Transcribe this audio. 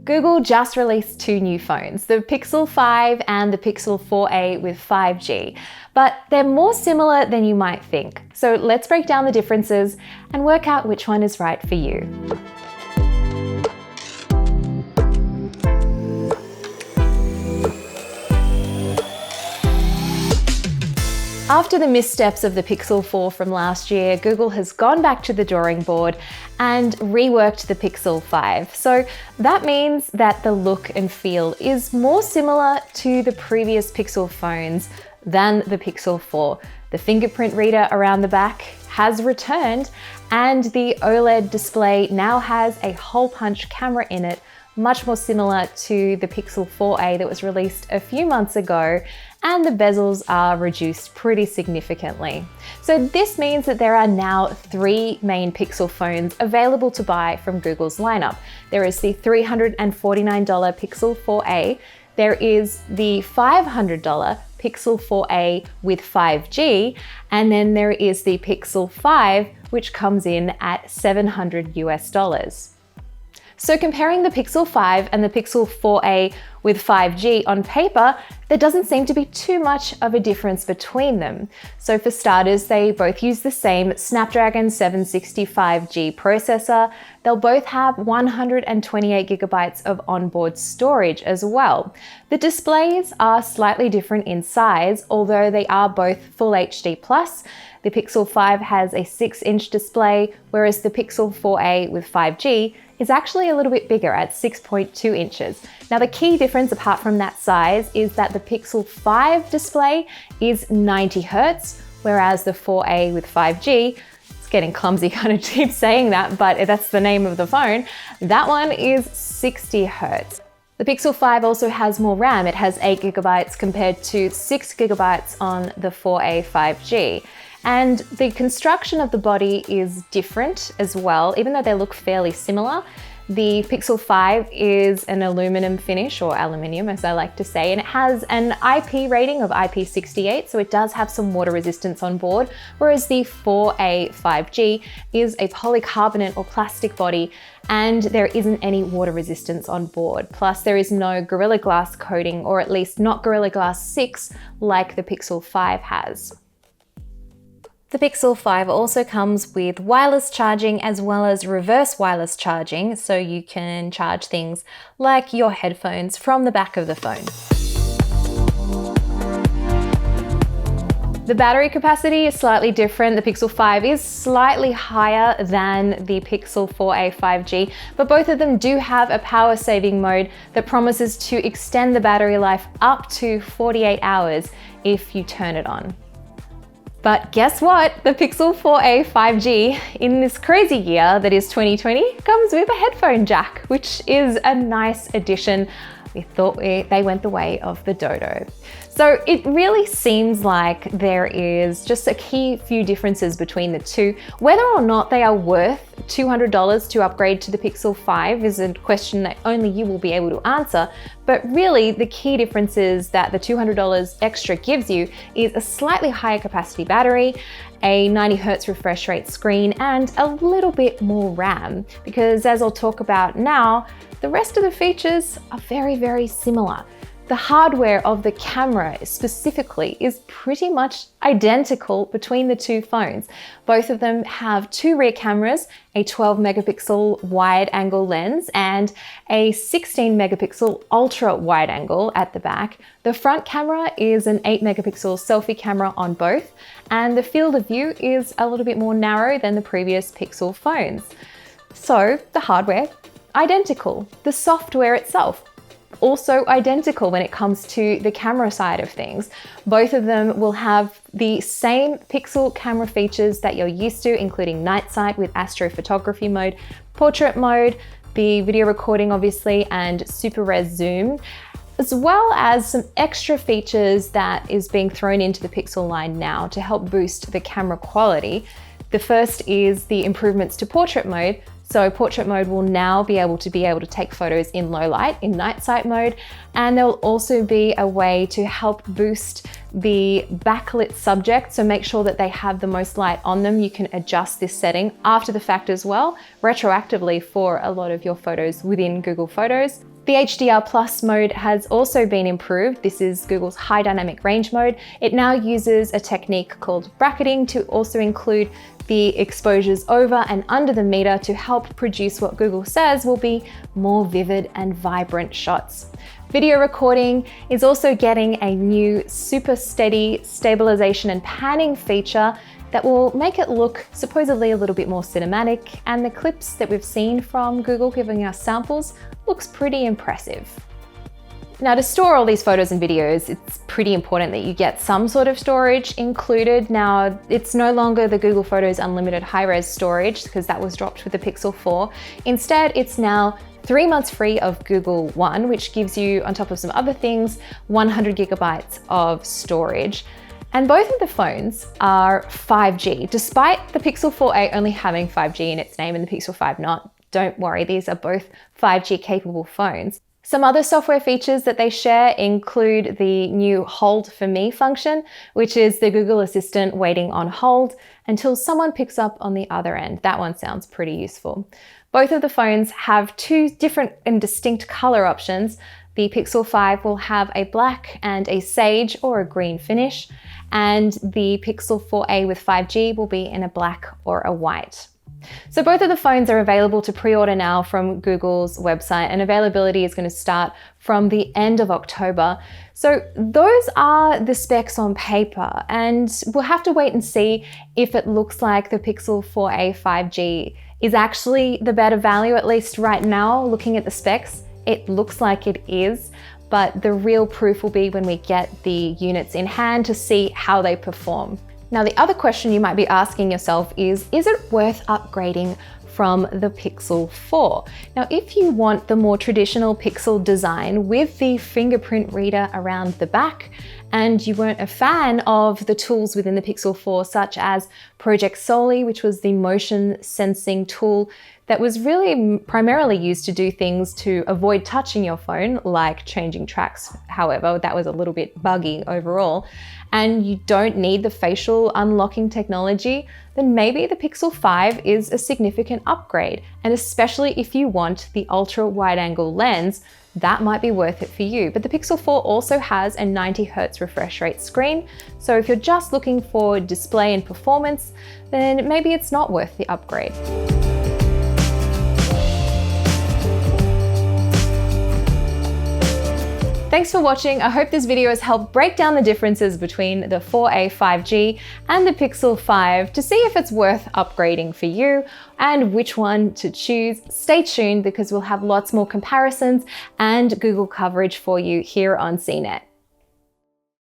Google just released two new phones, the Pixel 5 and the Pixel 4a with 5G, but they're more similar than you might think. So let's break down the differences and work out which one is right for you. After the missteps of the Pixel 4 from last year, Google has gone back to the drawing board and reworked the Pixel 5. So that means that the look and feel is more similar to the previous Pixel phones than the Pixel 4. The fingerprint reader around the back has returned, and the OLED display now has a hole punch camera in it, much more similar to the Pixel 4a that was released a few months ago, and the bezels are reduced pretty significantly. So this means that there are now three main Pixel phones available to buy from Google's lineup. There is the $349 Pixel 4a, there is the $500 Pixel 4a with 5G, and then there is the Pixel 5, which comes in at $700 US. So comparing the Pixel 5 and the Pixel 4a with 5G on paper, there doesn't seem to be too much of a difference between them. So for starters, they both use the same Snapdragon 765G processor. They'll both have 128 gigabytes of onboard storage as well. The displays are slightly different in size, although they are both Full HD+. The Pixel 5 has a 6-inch display, whereas the Pixel 4a with 5G is actually a little bit bigger at 6.2 inches. Now the key difference apart from that size is that the Pixel 5 display is 90 Hz, whereas the 4a with 5G, it's getting clumsy kind of keep saying that, but that's the name of the phone, that one is 60 Hz. The Pixel 5 also has more RAM. It has 8 gigabytes compared to 6 gigabytes on the 4a 5G. And the construction of the body is different as well, even though they look fairly similar. The Pixel 5 is an aluminum finish, or aluminium as I like to say, and it has an IP rating of IP68, so it does have some water resistance on board, whereas the 4a 5G is a polycarbonate or plastic body, and there isn't any water resistance on board. Plus there is no Gorilla Glass coating, or at least not Gorilla Glass 6 like the Pixel 5 has. The Pixel 5 also comes with wireless charging as well as reverse wireless charging, so you can charge things like your headphones from the back of the phone. The battery capacity is slightly different. The Pixel 5 is slightly higher than the Pixel 4a 5G, but both of them do have a power saving mode that promises to extend the battery life up to 48 hours if you turn it on. But guess what? The Pixel 4a 5G in this crazy year that is 2020 comes with a headphone jack, which is a nice addition. We thought they went the way of the dodo. So it really seems like there is just a key few differences between the two. Whether or not they are worth $200 to upgrade to the Pixel 5 is a question that only you will be able to answer. But really the key differences that the $200 extra gives you is a slightly higher capacity battery, a 90 Hz refresh rate screen, and a little bit more RAM. Because as I'll talk about now, the rest of the features are very, very similar. The hardware of the camera specifically is pretty much identical between the two phones. Both of them have two rear cameras, a 12 megapixel wide angle lens and a 16 megapixel ultra wide angle at the back. The front camera is an 8 megapixel selfie camera on both, and the field of view is a little bit more narrow than the previous Pixel phones. So the hardware, identical. The software itself, also identical when it comes to the camera side of things. Both of them will have the same Pixel camera features that you're used to, including night sight with astrophotography mode, portrait mode, the video recording obviously, and super res zoom, as well as some extra features that is being thrown into the Pixel line now to help boost the camera quality. The first is the improvements to portrait mode. So portrait mode will now be able to take photos in low light, in night sight mode, and there will also be a way to help boost the backlit subject, so make sure that they have the most light on them. You can adjust this setting after the fact as well, retroactively for a lot of your photos within Google Photos. The HDR Plus mode has also been improved. This is Google's high dynamic range mode. It now uses a technique called bracketing to also include the exposures over and under the meter to help produce what Google says will be more vivid and vibrant shots. Video recording is also getting a new super steady stabilization and panning feature that will make it look supposedly a little bit more cinematic, and the clips that we've seen from Google giving us samples looks pretty impressive. Now, to store all these photos and videos, it's pretty important that you get some sort of storage included. Now, it's no longer the Google Photos Unlimited high-res storage because that was dropped with the Pixel 4. Instead, it's now 3 months free of Google One, which gives you, on top of some other things, 100 gigabytes of storage. And both of the phones are 5G, despite the Pixel 4a only having 5G in its name and the Pixel 5 not. Don't worry, these are both 5G capable phones. Some other software features that they share include the new Hold for Me function, which is the Google Assistant waiting on hold until someone picks up on the other end. That one sounds pretty useful. Both of the phones have two different and distinct color options. The Pixel 5 will have a black and a sage or a green finish, and the Pixel 4a with 5G will be in a black or a white. So both of the phones are available to pre-order now from Google's website, and availability is going to start from the end of October. So those are the specs on paper, and we'll have to wait and see if it looks like the Pixel 4a 5G is actually the better value. At least right now, looking at the specs, it looks like it is, but the real proof will be when we get the units in hand to see how they perform. Now, the other question you might be asking yourself is it worth upgrading from the Pixel 4? Now, if you want the more traditional Pixel design with the fingerprint reader around the back, and you weren't a fan of the tools within the Pixel 4, such as Project Soli, which was the motion sensing tool that was really primarily used to do things to avoid touching your phone, like changing tracks. However, that was a little bit buggy overall, and you don't need the facial unlocking technology, then maybe the Pixel 5 is a significant upgrade. And especially if you want the ultra wide angle lens, that might be worth it for you. But the Pixel 4 also has a 90 Hz refresh rate screen. So if you're just looking for display and performance, then maybe it's not worth the upgrade. Thanks for watching. I hope this video has helped break down the differences between the 4a 5G and the Pixel 5 to see if it's worth upgrading for you and which one to choose. Stay tuned because we'll have lots more comparisons and Google coverage for you here on CNET.